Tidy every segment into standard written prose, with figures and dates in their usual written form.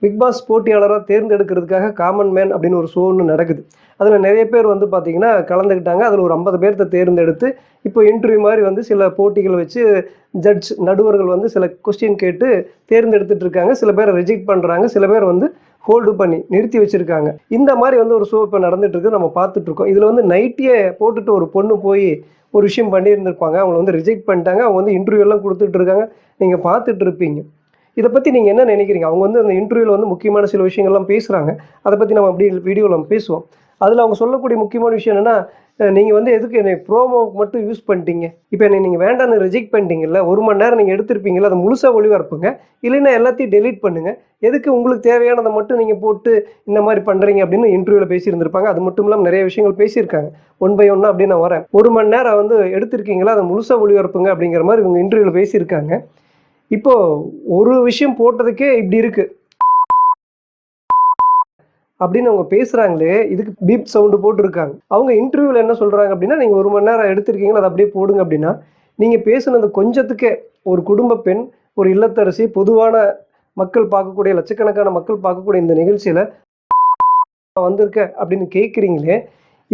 Big pass போட்டியாளராக தேர்ந்தெடுக்கிறதுக்காக common man அப்படின்னு ஒரு show ஒன்று நடக்குது. அதில் நிறைய பேர் வந்து பார்த்திங்கன்னா கலந்துக்கிட்டாங்க. அதில் ஒரு 50 பேர்த்த தேர்ந்தெடுத்து இப்போ இன்டர்வியூ மாதிரி வந்து சில போட்டிகள் வச்சு ஜட்ஜ் நடுவர்கள் வந்து சில கொஸ்டின் கேட்டு தேர்ந்தெடுத்துட்டு இருக்காங்க. சில பேரை ரிஜெக்ட் பண்ணுறாங்க, சில பேர் வந்து ஹோல்டு பண்ணி நிறுத்தி வச்சுருக்காங்க. இந்த மாதிரி வந்து ஒரு ஷோ இப்போ நடந்துட்டு இருக்கு, நம்ம பார்த்துட்ருக்கோம். இதில் வந்து நைட்டியே போட்டுட்டு ஒரு பொண்ணு போய் ஒரு விஷயம் பண்ணியிருந்திருப்பாங்க. அவங்கள வந்து ரிஜெக்ட் பண்ணிட்டாங்க. அவங்க வந்து இன்டர்வியூலாம் கொடுத்துட்டு இருக்காங்க, நீங்கள் பார்த்துட்டு இருப்பீங்க. இதை பற்றி நீங்கள் என்ன நினைக்கிறீங்க? அவங்க வந்து அந்த இன்டர்வியூவில் வந்து முக்கியமான சில விஷயங்கள்லாம் பேசுகிறாங்க. அதை பற்றி நம்ம அப்படி வீடியோவில் நம்ம பேசுவோம். அதில் அவங்க சொல்லக்கூடிய முக்கியமான விஷயம் என்னென்னா, நீங்கள் வந்து எதுக்கு என்னை ப்ரோமோவுக்கு மட்டும் யூஸ் பண்ணிட்டீங்க? இப்போ என்னை நீங்கள் வேண்டான்னு ரிஜெக்ட் பண்ணிட்டீங்கல்ல, 1 மணி நேரம் நீங்கள் எடுத்திருப்பீங்களா, அதை முழுசாக ஒளிபரப்புங்க, இல்லைன்னா எல்லாத்தையும் டெலீட் பண்ணுங்கள். எதுக்கு உங்களுக்கு தேவையானதை மட்டும் நீங்கள் போட்டு இந்த மாதிரி பண்ணுறீங்க அப்படின்னு இன்டர்வியூவில் பேசியிருந்திருப்பாங்க. அது மட்டும் இல்லாமல் நிறைய விஷயங்கள் பேசியிருக்காங்க. 1 பை 1 அப்படின்னு நான் வரேன். 1 மணி நேரம் வந்து எடுத்திருக்கீங்களா, அதை முழுசாக ஒளிபரப்புங்க அப்படிங்கிற மாதிரி இவங்க இன்டர்வியூவில் பேசியிருக்காங்க. இப்போ ஒரு விஷயம் போட்டதுக்கே இப்படி இருக்கு அப்படின்னு அவங்க பேசுறாங்களே, இதுக்கு பீப் சவுண்டு போட்டுருக்காங்க. அவங்க இன்டர்வியூவில் என்ன சொல்றாங்க அப்படின்னா, நீங்கள் 1 மணி நேரம் எடுத்திருக்கீங்களா, அதை அப்படியே போடுங்க அப்படின்னா, நீங்கள் பேசுனது கொஞ்சத்துக்கே ஒரு குடும்ப பெண், ஒரு இல்லத்தரசி, பொதுவான மக்கள் பார்க்கக்கூடிய லட்சக்கணக்கான மக்கள் பார்க்கக்கூடிய இந்த நிகழ்ச்சியில் வந்திருக்க அப்படின்னு கேட்குறீங்களே,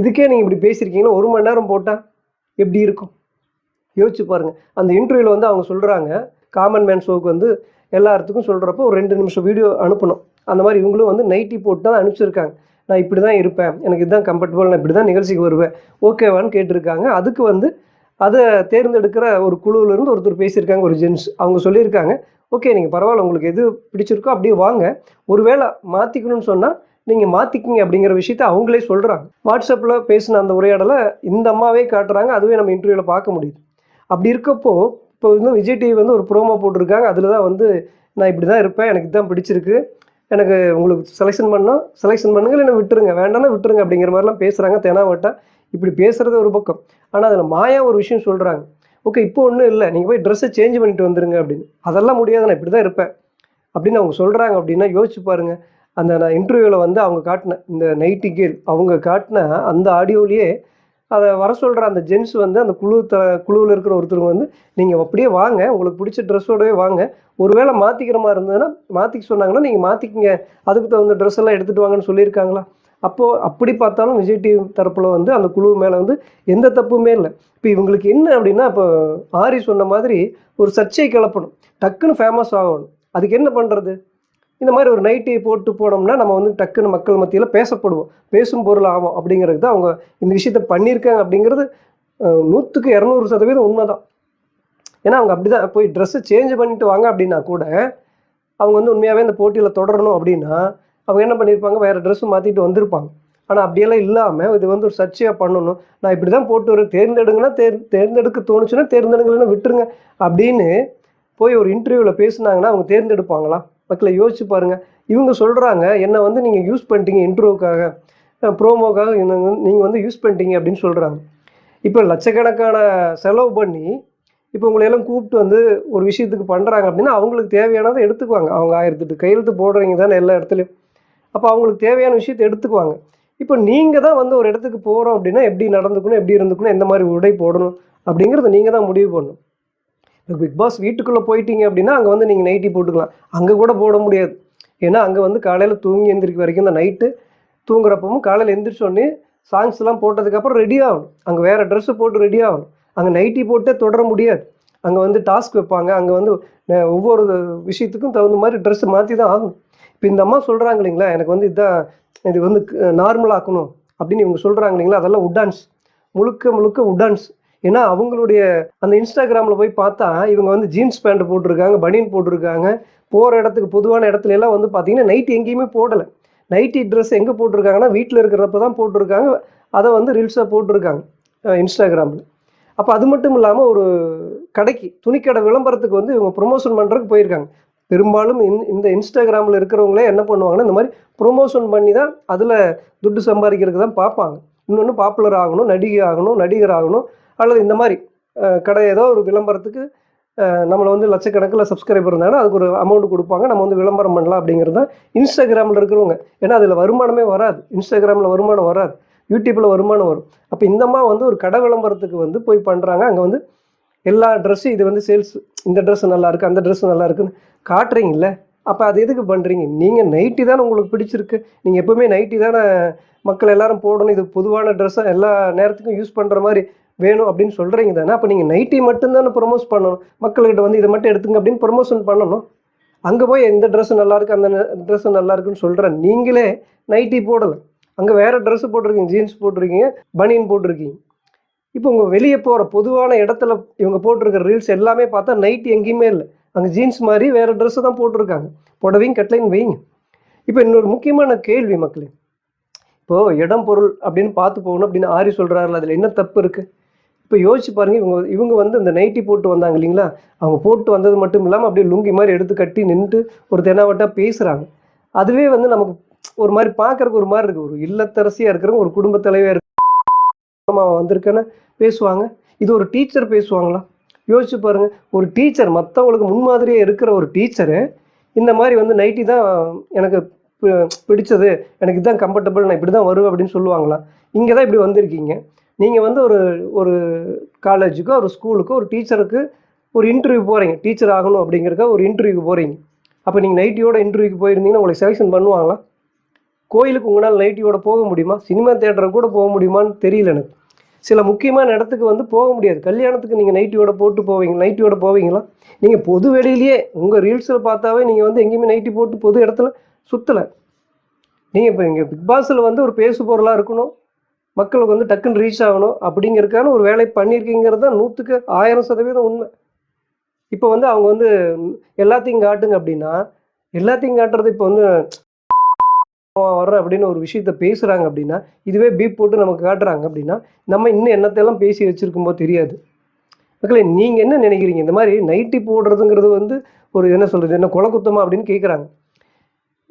இதுக்கே நீங்கள் இப்படி பேசியிருக்கீங்களா, 1 மணி நேரம் போட்டால் எப்படி இருக்கும்? யோசிச்சு பாருங்கள். அந்த இன்டர்வியூவில் வந்து அவங்க சொல்கிறாங்க, காமன் மேன் ஷோவுக்கு வந்து எல்லாத்துக்கும் சொல்கிறப்போ ஒரு 2 நிமிஷம் வீடியோ அனுப்பணும். அந்த மாதிரி இவங்களும் வந்து நைட்டி போட்டு தான் அனுப்பிச்சிருக்காங்க. நான் இப்படி தான் இருப்பேன், எனக்கு இதுதான் கம்ஃபர்டபுள், நான் இப்படி தான் நிகழ்ச்சிக்கு வருவேன், ஓகேவான்னு கேட்டிருக்காங்க. அதுக்கு வந்து அதை தேர்ந்தெடுக்கிற ஒரு குழுவிலேருந்து ஒருத்தர் பேசியிருக்காங்க, ஒரு ஜென்ஸ். அவங்க சொல்லியிருக்காங்க, ஓகே நீங்கள் பரவாயில்ல, உங்களுக்கு எது பிடிச்சிருக்கோ அப்படியே வாங்க, ஒருவேளை மாற்றிக்கணும்னு சொன்னால் நீங்கள் மாற்றிக்கிங்க அப்படிங்கிற விஷயத்த அவங்களே சொல்கிறாங்க. வாட்ஸ்அப்பில் பேசின அந்த உரையாடலை இந்த அம்மாவே காட்டுறாங்க. அதுவே நம்ம இன்டர்வியூவில் பார்க்க முடியுது. அப்படி இருக்கப்போ இப்போ வந்து விஜய் டிவி வந்து ஒரு ப்ரோமோ போட்டிருக்காங்க. அதில் தான் வந்து நான் இப்படி தான் இருப்பேன், எனக்கு இதுதான் பிடிச்சிருக்கு, எனக்கு உங்களுக்கு செலெக்ஷன் பண்ணால் செலெக்ஷன் பண்ணுங்க, இல்லைன்னா விட்டுருங்க, வேண்டாம்னா விட்டுருங்க அப்படிங்கிற மாதிரிலாம் பேசுகிறாங்க. தெனாவட்டா இப்படி பேசுகிறது ஒரு பக்கம். ஆனால் அதில் மாயா ஒரு விஷயம் சொல்கிறாங்க, ஓகே இப்போ ஒன்றும் இல்லை, நீங்கள் போய் ட்ரெஸ்ஸை சேஞ்ச் பண்ணிட்டு வந்துருங்க அப்படின்னு. அதெல்லாம் முடியாது, நான் இப்படி தான் இருப்பேன் அப்படின்னு அவங்க சொல்கிறாங்க. அப்படின்னா யோசிச்சு பாருங்கள். அந்த நான் இன்டர்வியூவில் வந்து அவங்க காட்டின இந்த நைட்டி கேர்ள் அவங்க காட்டின அந்த ஆடியோலேயே அதை வர சொல்கிற அந்த ஜென்ஸ் வந்து அந்த குழுவில் இருக்கிற ஒருத்தருங்க வந்து, நீங்கள் அப்படியே வாங்க, உங்களுக்கு பிடிச்ச ட்ரெஸ்ஸோடவே வாங்க, ஒருவேளை மாற்றிக்கிற மாதிரி இருந்ததுன்னா மாற்றிக்க சொன்னாங்கன்னா நீங்கள் மாற்றிக்கிங்க, அதுக்கு தகுந்த ட்ரெஸ் எல்லாம் எடுத்துகிட்டு வாங்கன்னு சொல்லியிருக்காங்களா? அப்போது அப்படி பார்த்தாலும் விஜய் டிவி தரப்பில் வந்து அந்த குழு மேலே வந்து எந்த தப்புமே இல்லை. இப்போ இவங்களுக்கு என்ன அப்படின்னா, இப்போ ஆரி சொன்ன மாதிரி ஒரு சர்ச்சை கிளப்பணும், டக்குன்னு ஃபேமஸ் ஆகணும். அதுக்கு என்ன பண்ணுறது? இந்த மாதிரி ஒரு நைட்டி போட்டு போனோம்னா நம்ம வந்து டக்குன்னு மக்கள் மத்தியில் பேசப்படுவோம், பேசும் பொருள் ஆகும். அப்படிங்கிறது தான் அவங்க இந்த விஷயத்த பண்ணியிருக்காங்க. அப்படிங்கிறது 100க்கு 200% உண்மை தான். ஏன்னா அவங்க அப்படி தான் போய் ட்ரெஸ்ஸை சேஞ்ச் பண்ணிட்டு வாங்க அப்படின்னா கூட, அவங்க வந்து உண்மையாகவே இந்த போட்டியில் தொடரணும் அப்படின்னா அவங்க என்ன பண்ணியிருப்பாங்க, வேறு ட்ரெஸ்ஸு மாற்றிட்டு வந்திருப்பாங்க. ஆனால் அப்படியெல்லாம் இல்லாமல் இது வந்து ஒரு சர்ச்சையாக பண்ணணும். நான் இப்படி தான் போட்டு வரேன், தேர்ந்தெடுங்கன்னா தேர்ந்தெடுக்க தோணுச்சுன்னா தேர்ந்தெடுங்கன்னா விட்டுருங்க அப்படின்னு போய் ஒரு இன்டர்வியூவில் பேசுனாங்கன்னா அவங்க தேர்ந்தெடுப்பாங்களா? மக்களை யோசிச்சு பாருங்கள். இவங்க சொல்கிறாங்க, என்னை வந்து நீங்கள் யூஸ் பண்ணிட்டீங்க இன்ட்ரோவுக்காக, ப்ரோமோக்காக நீங்கள் வந்து யூஸ் பண்ணிட்டீங்க அப்படின்னு சொல்கிறாங்க. இப்போ லட்சக்கணக்கான செலவு பண்ணி இப்போ உங்களையெல்லாம் கூப்பிட்டு வந்து ஒரு விஷயத்துக்கு பண்ணுறாங்க அப்படின்னா அவங்களுக்கு தேவையானதை எடுத்துக்குவாங்க. அவங்க 1008 கையெழுத்து போடுறீங்க தானே எல்லா இடத்துலையும். அப்போ அவங்களுக்கு தேவையான விஷயத்தை எடுத்துக்குவாங்க. இப்போ நீங்கள் தான் வந்து ஒரு இடத்துக்கு போகிறோம் அப்படின்னா எப்படி நடந்துக்கணும், எப்படி இருந்துக்கணும், எந்த மாதிரி உடை போடணும் அப்படிங்கிறத நீங்கள் தான் முடிவு பண்ணணும். பிக் பாஸ் வீட்டுக்குள்ளே போயிட்டீங்க அப்படின்னா அங்கே வந்து நீங்கள் நைட்டி போட்டுக்கலாம். அங்கே கூட போட முடியாது. ஏன்னா அங்கே வந்து காலையில் தூங்கி எந்திரிக்க வரைக்கும் இந்த நைட்டு தூங்குறப்பவும் காலையில் எந்திரிச்சோடனே சாங்ஸ்லாம் போட்டதுக்கப்புறம் ரெடி ஆகணும். அங்கே வேறு ட்ரெஸ்ஸு போட்டு ரெடி ஆகணும். அங்கே நைட்டி போட்டே தொடர முடியாது. அங்கே வந்து டாஸ்க் வைப்பாங்க. அங்கே வந்து ஒவ்வொரு விஷயத்துக்கும் தகுந்த மாதிரி ட்ரெஸ்ஸு மாற்றி தான் ஆகணும். இப்போ இந்த அம்மா சொல்கிறாங்க இல்லைங்களா, எனக்கு வந்து இதுதான், இது வந்து நார்மலாக்கணும் அப்படின்னு இவங்க சொல்கிறாங்க இல்லைங்களா, அதெல்லாம் உட்டான்ஸ், முழுக்க முழுக்க உட்டான்ஸ். ஏன்னா அவங்களுடைய அந்த இன்ஸ்டாகிராமில் போய் பார்த்தா இவங்க வந்து ஜீன்ஸ் பேண்ட் போட்டிருக்காங்க, பனியன் போட்டிருக்காங்க. போகிற இடத்துக்கு பொதுவான இடத்துல எல்லாம் வந்து பார்த்தீங்கன்னா நைட்டி எங்கேயுமே போடலை. நைட்டி ட்ரெஸ் எங்கே போட்டிருக்காங்கன்னா வீட்டில் இருக்கிறப்ப தான் போட்டிருக்காங்க. அதை வந்து ரீல்ஸாக போட்டிருக்காங்க இன்ஸ்டாகிராமில். அப்போ அது மட்டும் இல்லாமல் ஒரு கடைக்கு துணிக்கடை விளம்பரத்துக்கு வந்து இவங்க ப்ரொமோஷன் பண்ணுறதுக்கு போயிருக்காங்க. பெரும்பாலும் இந்த இன்ஸ்டாகிராமில் இருக்கிறவங்களே என்ன பண்ணுவாங்கன்னா இந்த மாதிரி ப்ரொமோஷன் பண்ணி தான் அதில் துட்டு சம்பாதிக்கிறதுக்கு தான் பார்ப்பாங்க. இன்னொன்று பாப்புலர் ஆகணும், நடிகை ஆகணும், நடிகர் ஆகணும், அல்லது இந்த மாதிரி கடை ஏதோ ஒரு விளம்பரத்துக்கு நம்மளை வந்து லட்சக்கணக்கில் சப்ஸ்கிரைபர் இருந்தாங்கன்னா அதுக்கு ஒரு அமௌண்ட் கொடுப்பாங்க, நம்ம வந்து விளம்பரம் பண்ணலாம் அப்படிங்கிறது தான் இன்ஸ்டாகிராமில் இருக்கிறவங்க. ஏன்னா அதில் வருமானமே வராது, இன்ஸ்டாகிராமில் வருமானம் வராது, யூடியூப்பில் வருமானம் வரும். அப்போ இந்தம்மா வந்து ஒரு கடை விளம்பரத்துக்கு வந்து போய் பண்ணுறாங்க. அங்கே வந்து எல்லா ட்ரெஸ்ஸும் இது வந்து சேல்ஸ், இந்த ட்ரெஸ் நல்லா இருக்குது, அந்த ட்ரெஸ் நல்லா இருக்குன்னு காட்டுறீங்கல்ல, அப்போ அது எதுக்கு பண்ணுறீங்க? நீங்கள் நைட்டி தானே உங்களுக்கு பிடிச்சிருக்கு. நீங்கள் எப்போவுமே நைட்டி தானே மக்கள் எல்லாரும் போடணும், இது பொதுவான ட்ரெஸ்ஸாக எல்லா நேரத்துக்கும் யூஸ் பண்ணுற மாதிரி வேணும் அப்படின்னு சொல்கிறீங்க தானே. அப்போ நீங்கள் நைட்டி மட்டும்தானே ப்ரொமோட் பண்ணணும். மக்கள்கிட்ட வந்து இதை மட்டும் எடுத்துங்க அப்படின்னு ப்ரொமோஷன் பண்ணணும். அங்கே போய் எந்த ட்ரெஸ்ஸு நல்லாயிருக்கு, அந்த ட்ரெஸ்ஸு நல்லாயிருக்குன்னு சொல்கிறேன். நீங்களே நைட்டி போடலை, அங்கே வேறு ட்ரெஸ்ஸு போட்டிருக்கீங்க, ஜீன்ஸ் போட்டிருக்கீங்க, பனியன் போட்டிருக்கீங்க. இப்போ உங்கள் வெளியே போகிற பொதுவான இடத்துல இவங்க போட்டிருக்கிற ரீல்ஸ் எல்லாமே பார்த்தா நைட்டி எங்கேயுமே இல்லை. அங்கே ஜீன்ஸ் மாதிரி வேறு ட்ரெஸ்ஸு தான் போட்டிருக்காங்க. புடவையும் கட்லையும் வைங்க. இப்போ இன்னொரு முக்கியமான கேள்வி மக்களே, இப்போது இடம் பொருள் அப்படின்னு பார்த்து போகணும் அப்படின்னு ஆரி சொல்கிறாருல, அதில் என்ன தப்பு இருக்குது? இப்போ யோசிச்சு பாருங்கள், இவங்க வந்து இந்த நைட்டி போட்டு வந்தாங்க இல்லைங்களா, அவங்க போட்டு வந்தது மட்டும் இல்லாமல் அப்படியே லுங்கி மாதிரி எடுத்து கட்டி நின்றுட்டு ஒரு தெனாவட்டாக பேசுகிறாங்க. அதுவே வந்து நமக்கு ஒரு மாதிரி பார்க்குறக்கு ஒரு மாதிரி இருக்குது. ஒரு இல்லத்தரசியாக இருக்கிறவங்க, ஒரு குடும்ப தலைவியாக வந்திருக்கேன்னு பேசுவாங்க. இது ஒரு டீச்சர் பேசுவாங்களா? யோசிச்சு பாருங்கள். ஒரு டீச்சர் மற்றவங்களுக்கு முன்மாதிரியே இருக்கிற ஒரு டீச்சரு இந்த மாதிரி வந்து நைட்டி தான் எனக்கு பிடிச்சது, எனக்கு இதுதான் கம்ஃபர்டபுள், நான் இப்படி தான் வருவேன் அப்படின்னு சொல்லுவாங்களா? இங்கே தான் இப்படி வந்திருக்கீங்க. நீங்கள் வந்து ஒரு ஒரு காலேஜுக்கோ ஒரு ஸ்கூலுக்கோ ஒரு டீச்சருக்கு ஒரு இன்டர்வியூ போகிறீங்க, டீச்சர் ஆகணும் அப்படிங்கிறக்க ஒரு இன்டர்வியூக்கு போகிறீங்க. அப்போ நீங்கள் நைட்டியோட இன்டர்வியூக்கு போயிருந்தீங்கன்னா உங்களுக்கு செலெக்ஷன் பண்ணுவாங்களா? கோயிலுக்கு உங்களால் நைட்டியோட போக முடியுமா? சினிமா தேட்டருக்கு கூட போக முடியுமான்னு தெரியல எனக்கு. சில முக்கியமான இடத்துக்கு வந்து போக முடியாது. கல்யாணத்துக்கு நீங்கள் நைட்டியோட போட்டு போவீங்க, நைட்டியோட போவீங்களா? நீங்கள் பொது வெளியிலேயே உங்கள் ரீல்ஸில் பார்த்தாவே நீங்கள் வந்து எங்கேயுமே நைட்டி போட்டு பொது இடத்துல சுற்றலை. நீங்கள் இப்போ இங்கே பிக் பாஸில் வந்து ஒரு பேசு பொருளாக இருக்கணும், மக்களுக்கு வந்து டக்குன்னு ரீச் ஆகணும் அப்படிங்கிறதுக்கான ஒரு வேலை பண்ணியிருக்கீங்கிறது தான் 100க்கு 1000% உண்மை. இப்போ வந்து அவங்க வந்து எல்லாத்தையும் காட்டுங்க அப்படின்னா, எல்லாத்தையும் காட்டுறது இப்போ வந்து வர்றேன் அப்படின்னு ஒரு விஷயத்த பேசுகிறாங்க அப்படின்னா, இதுவே பீப் போட்டு நமக்கு காட்டுறாங்க அப்படின்னா, நம்ம இன்னும் என்னத்தையெல்லாம் பேசி வச்சுருக்கும்போது தெரியாது. மக்களே, நீங்கள் என்ன நினைக்கிறீங்க? இந்த மாதிரி நைட்டி போடுறதுங்கிறது வந்து ஒரு என்ன சொல்கிறது, என்ன குலக்குத்தமா அப்படின்னு கேட்குறாங்க.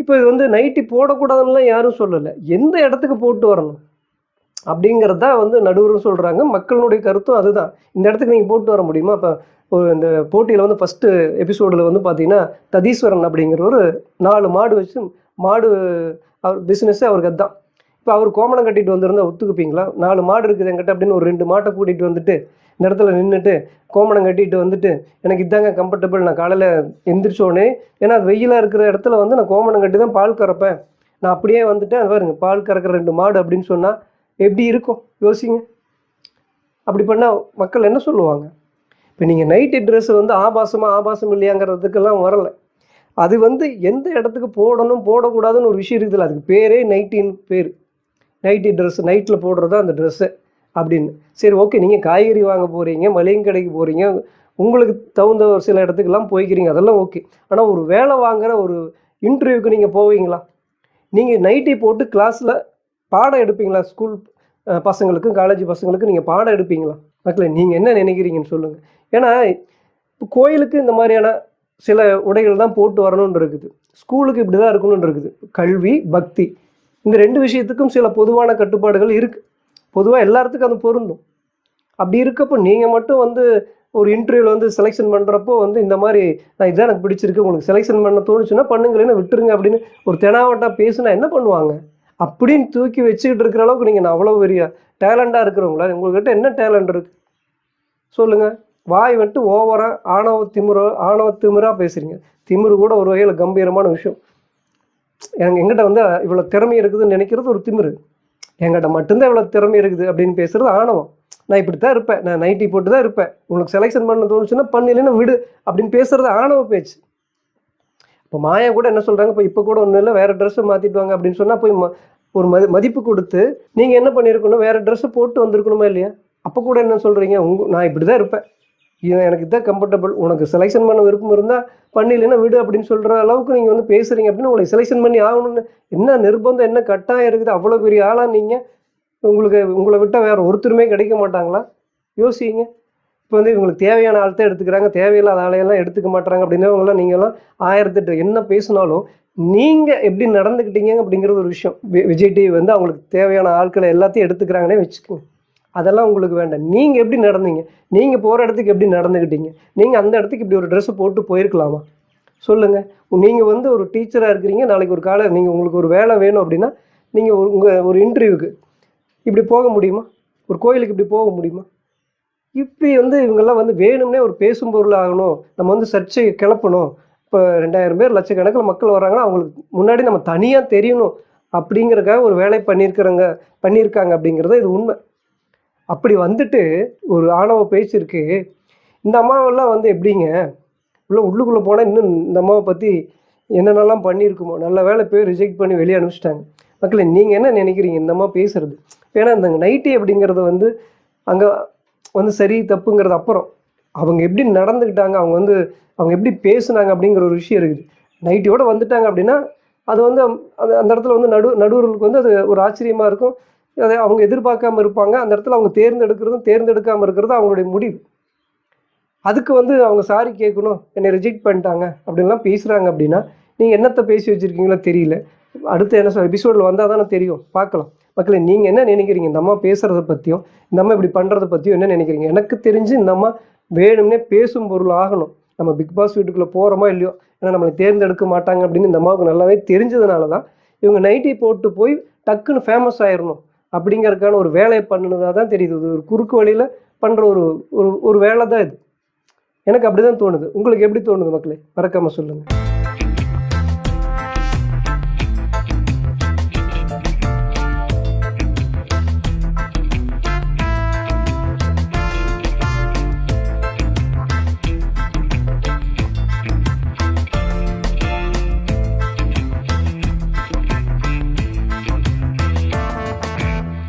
இப்போ இது வந்து நைட்டி போடக்கூடாதுன்னுலாம் யாரும் சொல்லலை. எந்த இடத்துக்கு போட்டு வரணும் அப்படிங்கிறது தான் வந்து நடுவரும் சொல்கிறாங்க. மக்களுடைய கருத்தும் அதுதான். இந்த இடத்துக்கு நீங்கள் போட்டு வர முடியுமா? இப்போ ஒரு இந்த போட்டியில் வந்து ஃபஸ்ட்டு எபிசோடில் வந்து பார்த்தீங்கன்னா, ததீஸ்வரன் அப்படிங்கிற ஒரு 4 மாடு வச்சு மாடு அவர் பிஸ்னஸ்ஸே அவருக்கு அதுதான். இப்போ அவர் கோமணம் கட்டிட்டு வந்திருந்தால் ஒத்துக்குப்பீங்களா? 4 மாடு இருக்குது என்கிட்ட அப்படின்னு ஒரு 2 மாட்டை கூட்டிகிட்டு வந்துட்டு இந்த இடத்துல நின்றுட்டு கோமணம் கட்டிட்டு வந்துட்டு, எனக்கு இதாங்க கம்ஃபர்டபுள், நான் காலையில் எந்திரிச்சோடனே, ஏன்னா அது வெயிலாக இருக்கிற இடத்துல வந்து நான் கோமணம் கட்டி தான் பால் கறப்பேன், நான் அப்படியே வந்துட்டேன், அது பாருங்க பால் கறக்கிற 2 மாடு அப்படின்னு சொன்னால் எப்படி இருக்கும் யோசிங்க. அப்படி பண்ணால் மக்கள் என்ன சொல்லுவாங்க? இப்போ நீங்கள் நைட்டி ட்ரெஸ்ஸு வந்து ஆபாசம் இல்லையாங்கிறதுக்கெல்லாம் வரலை. அது வந்து எந்த இடத்துக்கு போடணும் போடக்கூடாதுன்னு ஒரு விஷயம் இருக்குதுல்ல, அதுக்கு பேரே நைட்டின்னு பேர். நைட்டி ட்ரெஸ்ஸு, நைட்டில் போடுறது தான் அந்த ட்ரெஸ்ஸு அப்படின்னு. சரி, ஓகே, நீங்கள் காய்கறி வாங்க போகிறீங்க, மளிகை கடைக்கு போகிறீங்க, உங்களுக்கு தகுந்த ஒரு சில இடத்துக்கெல்லாம் போய்க்கிறீங்க, அதெல்லாம் ஓகே. ஆனால் ஒரு வேலை வாங்குகிற ஒரு இன்டர்வியூக்கு நீங்கள் போவீங்களா? நீங்கள் நைட்டி போட்டு கிளாஸில் பாடம் எடுப்பீங்களா? ஸ்கூல் பசங்களுக்கும் காலேஜ் பசங்களுக்கும் நீங்கள் பாடம் எடுப்பீங்களா? மக்களே, நீங்கள் என்ன நினைக்கிறீங்கன்னு சொல்லுங்கள். ஏன்னா இப்போ கோயிலுக்கு இந்த மாதிரியான சில உடைகள் தான் போட்டு வரணும்னு இருக்குது, ஸ்கூலுக்கு இப்படி தான் இருக்கணும்னு இருக்குது. கல்வி, பக்தி, இந்த 2 விஷயத்துக்கும் சில பொதுவான கட்டுப்பாடுகள் இருக்குது. பொதுவாக எல்லாத்துக்கும் அது பொருந்தும். அப்படி இருக்கப்போ நீங்கள் மட்டும் வந்து ஒரு இன்டர்வியூவில் வந்து செலெக்ஷன் பண்ணுறப்போ வந்து இந்த மாதிரி நான் இதுதான் எனக்கு பிடிச்சிருக்கு, உங்களுக்கு செலெக்ஷன் பண்ண தோணுச்சுன்னா பண்ணுங்களேன்னு விட்டுருங்க அப்படின்னு ஒரு தெனாவட்டாக பேசுனா என்ன பண்ணுவாங்க? அப்படின்னு தூக்கி வச்சுக்கிட்டு இருக்கிற அளவுக்கு நீங்கள் அவ்வளோ பெரிய டேலண்டாக இருக்கிறவங்களா? உங்கள்கிட்ட என்ன டேலண்ட் இருக்குது சொல்லுங்கள்? வாய் வந்துட்டு ஓவராக ஆணவ திமிராக பேசுகிறீங்க. திமிரு கூட ஒரு வகையில் கம்பீரமான விஷயம். எங்கிட்ட வந்து இவ்வளோ திறமை இருக்குதுன்னு நினைக்கிறது ஒரு திமிரு. என்கிட்ட மட்டும்தான் இவ்வளோ திறமை இருக்குது அப்படின்னு பேசுகிறது ஆணவம். நான் இப்படி தான் இருப்பேன், நான் நைட்டி போட்டு தான் இருப்பேன், உங்களுக்கு செலெக்ஷன் பண்ண தோணுச்சுன்னா பண்ணலைன்னா விடு அப்படின்னு பேசுகிறது ஆணவ பேச்சு. இப்போ மாயா கூட என்ன சொல்கிறாங்க, இப்போ கூட ஒன்றும் இல்லை, வேறு ட்ரெஸ்ஸை மாற்றிட்டு வாங்க அப்படின்னு சொன்னால் போய் ஒரு மதிப்பு கொடுத்து நீங்கள் என்ன பண்ணியிருக்கணும், வேறு ட்ரெஸ்ஸை போட்டு வந்திருக்கணுமா இல்லையா? அப்போ கூட என்ன சொல்கிறீங்க, நான் இப்படி தான் இருப்பேன், எனக்கு இதுதான் கம்ஃபர்டபுள், உனக்கு செலெக்ஷன் பண்ண விருப்பம் இருந்தால் பண்ணலைன்னா விடு அப்படின்னு சொல்கிற அளவுக்கு நீங்கள் வந்து பேசுகிறீங்க அப்படின்னு உங்களை செலெக்ஷன் பண்ணி ஆகணும்னு என்ன நிர்பந்தம், என்ன கட்டாயம் இருக்குது? அவ்வளோ பெரிய ஆளாக நீங்கள், உங்களை விட்டால் வேறு ஒருத்தருமே கிடைக்க மாட்டாங்களா? யோசிங்க. இப்போ வந்து இவங்களுக்கு தேவையான ஆள்தான் எடுத்துக்கிறாங்க, தேவையில்லாத ஆளையெல்லாம் எடுத்துக்க மாட்டாங்க அப்படின்னவங்களாம் நீங்கள்லாம் 1008 என்ன பேசினாலும் நீங்கள் எப்படி நடந்துக்கிட்டீங்க அப்படிங்கிறது ஒரு விஷயம். விஜய் டிவி வந்து அவங்களுக்கு தேவையான ஆட்களை எல்லாத்தையும் எடுத்துக்கிறாங்கன்னே வச்சுக்கோங்க. அதெல்லாம் உங்களுக்கு வேண்டாம். நீங்கள் எப்படி நடந்தீங்க, நீங்கள் போகிற இடத்துக்கு எப்படி நடந்துக்கிட்டீங்க, நீங்கள் அந்த இடத்துக்கு இப்படி ஒரு ட்ரெஸ்ஸை போட்டு போயிருக்கலாமா சொல்லுங்கள்? நீங்கள் வந்து ஒரு டீச்சராக இருக்கிறீங்க, நாளைக்கு ஒரு நீங்கள் உங்களுக்கு ஒரு வேலை வேணும் அப்படின்னா நீங்கள் உங்கள் ஒரு இன்டர்வியூக்கு இப்படி போக முடியுமா? ஒரு கோயிலுக்கு இப்படி போக முடியுமா? இப்படி வந்து இவங்கெல்லாம் வந்து வேணும்னே ஒரு பேசும் பொருள் ஆகணும், நம்ம வந்து சர்ச்சையை கிளப்பணும், இப்போ 2000 பேர் லட்சக்கணக்கில் மக்கள் வர்றாங்கன்னா அவங்களுக்கு முன்னாடி நம்ம தனியாக தெரியணும் அப்படிங்கிறதுக்காக ஒரு வேலை பண்ணியிருக்காங்க அப்படிங்கிறது இது உண்மை. அப்படி வந்துட்டு ஒரு ஆணவ பேச்சு இருக்கு. இந்த அம்மாவெல்லாம் வந்து எப்படிங்க உள்ளுக்குள்ளே போனால் இன்னும் இந்த அம்மாவை பற்றி என்னென்னலாம் பண்ணியிருக்குமோ. நல்ல வேலை போய் ரிஜெக்ட் பண்ணி வெளியே அனுப்பிச்சிட்டாங்க. மக்களே நீங்கள் என்ன நினைக்கிறீங்க இந்த அம்மா பேசுகிறது? ஏன்னா இந்த நைட்டி அப்படிங்கிறது வந்து அங்கே வந்து சரி தப்புங்கிறது அப்புறம் அவங்க எப்படி நடந்துக்கிட்டாங்க, அவங்க எப்படி பேசுனாங்க அப்படிங்கிற ஒரு விஷயம் இருக்குது. நைட்டியோடு வந்துட்டாங்க அப்படின்னா அது வந்து அது அந்த இடத்துல வந்து நடுவர்களுக்கு வந்து அது ஒரு ஆச்சரியமாக இருக்கும். அதை அவங்க எதிர்பார்க்காம இருப்பாங்க. அந்த இடத்துல அவங்க தேர்ந்தெடுக்காமல் இருக்கிறது அவங்களுடைய முடிவு. அதுக்கு வந்து அவங்க சாரி கேட்கணும், என்னை ரிஜெக்ட் பண்ணிட்டாங்க அப்படின்லாம் பேசுகிறாங்க அப்படின்னா நீங்கள் என்னத்தை பேசி வச்சுருக்கீங்களோ தெரியல. அடுத்து என்ன எபிசோடில் வந்தால் தானே தெரியும், பார்க்கலாம். மக்களே நீங்கள் என்ன நினைக்கிறீங்க இந்த அம்மா பேசுகிறத பற்றியும் இந்த அம்மா இப்படி பண்ணுறத பற்றியும் என்ன நினைக்கிறீங்க? எனக்கு தெரிஞ்சு இந்த அம்மா வேணும்னே பேசும் பொருள் ஆகணும். நம்ம பிக் பாஸ் வீட்டுக்குள்ளே போகிறோமா இல்லையோ, ஏன்னா நம்மளை தேர்ந்தெடுக்க மாட்டாங்க அப்படின்னு இந்த அம்மாவுக்கு நல்லாவே தெரிஞ்சதுனால தான் இவங்க நைட்டி போட்டு போய் டக்குன்னு ஃபேமஸ் ஆயிடணும் அப்படிங்கிறதுக்கான ஒரு வேலையை பண்ணினதாக தான் தெரியுது. இது ஒரு குறுக்கு வழியில் பண்ணுற ஒரு ஒரு வேலை தான் இது. எனக்கு அப்படி தான் தோணுது. உங்களுக்கு எப்படி தோணுது மக்களே? மறக்காமல் சொல்லுங்கள்.